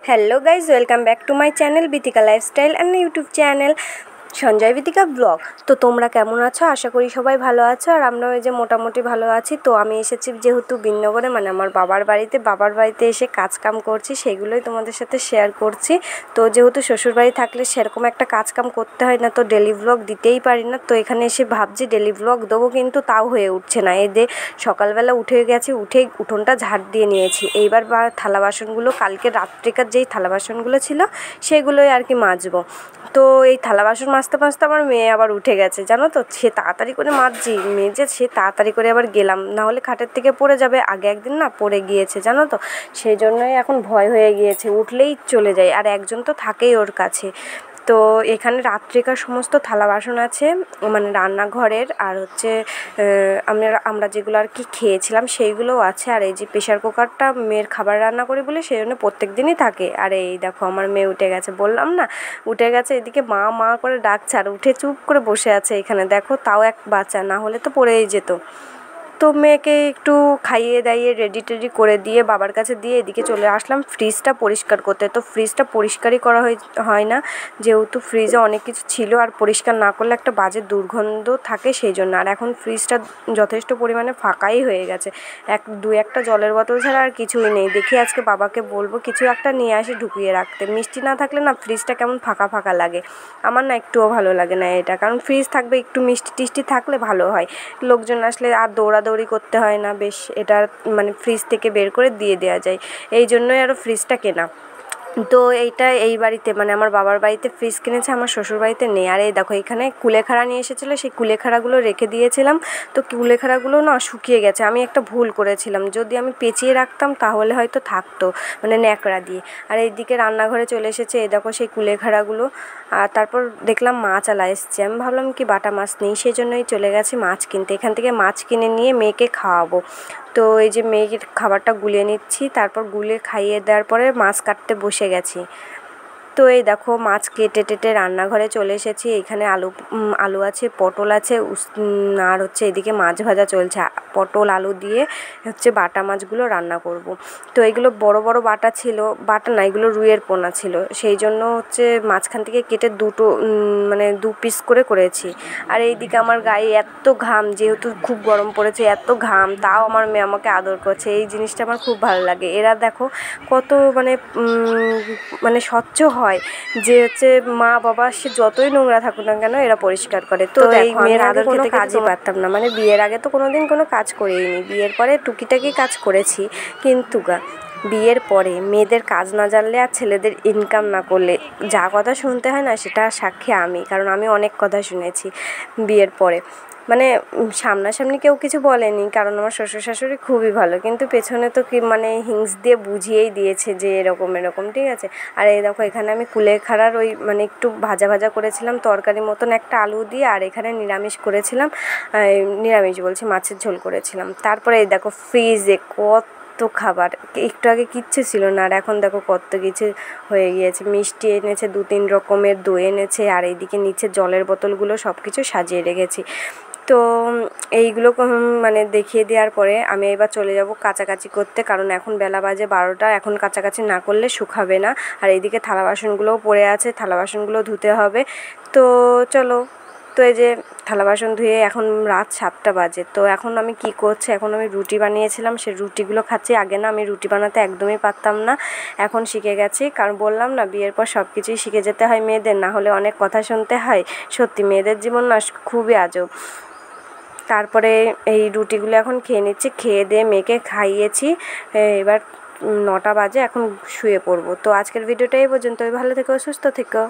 Hello guys, welcome back to my channel Bitika lifestyle and YouTube channel Sanjay Bitika vlog. তো তোমরা কেমন আছো? আশা করি সবাই ভালো আছো, আর আমরাও এই যে মোটামুটি ভালো আছি। তো আমি এসেছি যেহেতু বিনগরে, মানে আমার বাবার বাড়িতে এসে কাজ কাম করছি, সেগুলোই তোমাদের সাথে শেয়ার করছি। তো যেহেতু শ্বশুরবাড়ি থাকলে সেরকম একটা কাজ কাম করতে হয় না, তো ডেলি ব্লগ দিতেই পারি না। তো এখানে এসে ভাবছি ডেলি ব্লগ দেবো, কিন্তু তাও হয়ে উঠছে না। এদের সকালবেলা উঠে গেছি, উঠোনটা ঝাড় দিয়ে নিয়েছি। এইবার থালা বাসনগুলো, কালকে রাত্রিকার যেই থালা বাসনগুলো ছিল সেগুলোই আর কি মাজবো। তো এই থালা বাসন মাজতে মাজতে আমার মেয়ে আবার উঠে গেছে, জানো তো। সে তাড়াতাড়ি করে মাজছি, সে তাড়াতাড়ি করে আবার গেলাম, না হলে খাটের থেকে পড়ে যাবে। আগে একদিন না পড়ে গিয়েছে, জানো তো। সেই জন্যই এখন ভয় হয়ে গিয়েছে, উঠলেই চলে যায়, আর একজন তো থাকেই ওর কাছে। তো এখানে রাত্রিকার সমস্ত থালা বাসন আছে, মানে রান্নাঘরের, আর হচ্ছে আমরা যেগুলো আর কি খেয়েছিলাম সেইগুলোও আছে। আর এই যে প্রেশার কুকারটা মেয়ের খাবার রান্না করি বলে সেই জন্য প্রত্যেক দিনই থাকে। আর এই দেখো আমার মেয়ে উঠে গেছে, বললাম না উঠে গেছে। এদিকে মা মা করে ডাকছে, আর উঠে চুপ করে বসে আছে এখানে, দেখো। তাও এক বাচ্চা, না হলে তো পড়েই যেত। তো মেয়েকে একটু খাইয়ে দাইয়ে রেডি টেডি করে দিয়ে বাবার কাছে দিয়ে এদিকে চলে আসলাম ফ্রিজটা পরিষ্কার করতে। তো ফ্রিজটা পরিষ্কারই করা হয় না, যেহেতু ফ্রিজে অনেক কিছু ছিল, আর পরিষ্কার না করলে একটা বাজে দুর্গন্ধ থাকে, সেই জন্য। আর এখন ফ্রিজটা যথেষ্ট পরিমাণে ফাঁকাই হয়ে গেছে, একটা জলের বোতল ছাড়া আর কিছুই নেই। দেখি আজকে বাবাকে বলবো কিছু একটা নিয়ে আসি ঢুকিয়ে রাখতে। মিষ্টি না থাকলে না ফ্রিজটা কেমন ফাঁকা ফাঁকা লাগে, আমার না একটুও ভালো লাগে না এটা। কারণ ফ্রিজ থাকবে, একটু মিষ্টি টিষ্টি থাকলে ভালো হয়, লোকজন আসলে আর দৌড়াদৌড়ি করতে হয় না, বেশ এটা মানে ফ্রিজ থেকে বের করে দিয়ে দেওয়া যায়। এই জন্যই আরও ফ্রিজটা কেনা। তো এই বাড়িতে, মানে আমার বাবার বাড়িতে ফ্রিজ কিনেছে, আমার শ্বশুর বাড়িতে নেই। আর এই দেখো এখানে কুলেখাড়া নিয়ে এসেছিলো, সেই কুলেখাড়াগুলো রেখে দিয়েছিলাম। তো কুলেখাড়াগুলো না শুকিয়ে গেছে, আমি একটা ভুল করেছিলাম, যদি আমি পেঁচিয়ে রাখতাম তাহলে হয়তো থাকতো, মানে ন্যাকড়া দিয়ে। আর এইদিকে রান্নাঘরে চলে এসেছে, এই দেখো সেই কুলেখাড়াগুলো। আর তারপর দেখলাম মাছ আলা এসছে, আমি ভাবলাম কি বাটা মাছ নেই, সেই জন্যই চলে গেছি মাছ কিনতে। এখান থেকে মাছ কিনে নিয়ে মেয়েকে খাওয়াবো। তো এই যে মেয়েকে খাবারটা গুলিয়ে নিচ্ছি, তারপর গুলে খাইয়ে দেওয়ার পরে মাছ কাটতে বসে গেছি। তো এই দেখো মাছ কেটে টেটে রান্নাঘরে চলে এসেছি। এখানে আলু আছে, পটল আছে, আর হচ্ছে এদিকে মাছ ভাজা চলছে। পটল আলু দিয়ে হচ্ছে বাটা মাছগুলো রান্না করব। তো এগুলো বড় বড় বাটা ছিল, বাটা না, এগুলো রুইয়ের পোনা ছিল, সেই জন্য হচ্ছে মাঝখান থেকে কেটে মানে দু পিস করে করেছি। আর এইদিকে আমার গায়ে এত ঘাম, যেহেতু খুব গরম পড়েছে, এত ঘাম, তাও আমার মেয়ে আমাকে আদর করছে, এই জিনিসটা আমার খুব ভালো লাগে। এরা দেখো কত মানে স্বচ্ছ হয়, যে হচ্ছে মা বাবা সে যতই নোংরা থাকুক না কেন এরা পরিষ্কার করে। তো এই মেয়ের আদর কোনো কাজই পারতাম না, মানে বিয়ের আগে তো কোনোদিন কোনো কাজ করিনি, বিয়ের পরে টুকিটাকি কাজ করেছি। কিন্তু বিয়ের পরে মেয়েদের কাজ না জানলে আর ছেলেদের ইনকাম না করলে যা কথা শুনতে হয় না, সেটা সাক্ষী আমি, কারণ আমি অনেক কথা শুনেছি বিয়ের পরে। মানে সামনাসামনি কেউ কিছু বলেনি, কারণ আমার শ্বশুর শাশুড়ি খুবই ভালো, কিন্তু পেছনে তো কি মানে হিংস দিয়ে বুঝিয়েই দিয়েছে যে এরকম এরকম, ঠিক আছে। আর এই দেখো এখানে আমি কুলেখাড়ার ওই মানে একটু ভাজা ভাজা করেছিলাম তরকারি মতন, একটা আলু দিয়ে, আর এখানে নিরামিষ করেছিলাম, নিরামিষ বলছি, মাছের ঝোল করেছিলাম। তারপরে এই দেখো ফ্রিজে কত খাবার, একটু আগে কিচ্ছু ছিল না, আর এখন দেখো কত কিছু হয়ে গিয়েছে। মিষ্টি এনেছে 2-3 রকমের, দই এনেছে, আর এইদিকে নিচে জলের বোতলগুলো সব কিছু সাজিয়ে রেখেছি। তো এইগুলো মানে দেখিয়ে দেওয়ার পরে আমি এবার চলে যাব কাচাকাচি করতে, কারণ এখন বেলা বাজে 12টা, এখন কাচাকাচি না করলে শুকাবে না। আর এইদিকে থালা বাসনগুলোও পড়ে আছে, থালা বাসনগুলো ধুতে হবে। তো চলো। তো এই যে থালা বাসন ধুয়ে এখন রাত 7টা বাজে। তো এখন আমি কি করছি, এখন আমি রুটি বানিয়েছিলাম, সেই রুটিগুলো খাচ্ছি। আগে না আমি রুটি বানাতে একদমই পারতাম না, এখন শিখে গেছি, কারণ বললাম না বিয়ের পর সব কিছুই শিখে যেতে হয় মেয়েদের, না হলে অনেক কথা শুনতে হয়। সত্যি মেয়েদের জীবন না খুবই আজব। তারপরে এই রুটিগুলো এখন খেয়ে নিচ্ছি, খেয়ে দিয়ে মেয়েকে খাইয়েছি। এবার 9টা বাজে, এখন শুয়ে পড়বো। তো আজকের ভিডিওটা এই পর্যন্তই, ভালো থেকো, সুস্থ থেকো।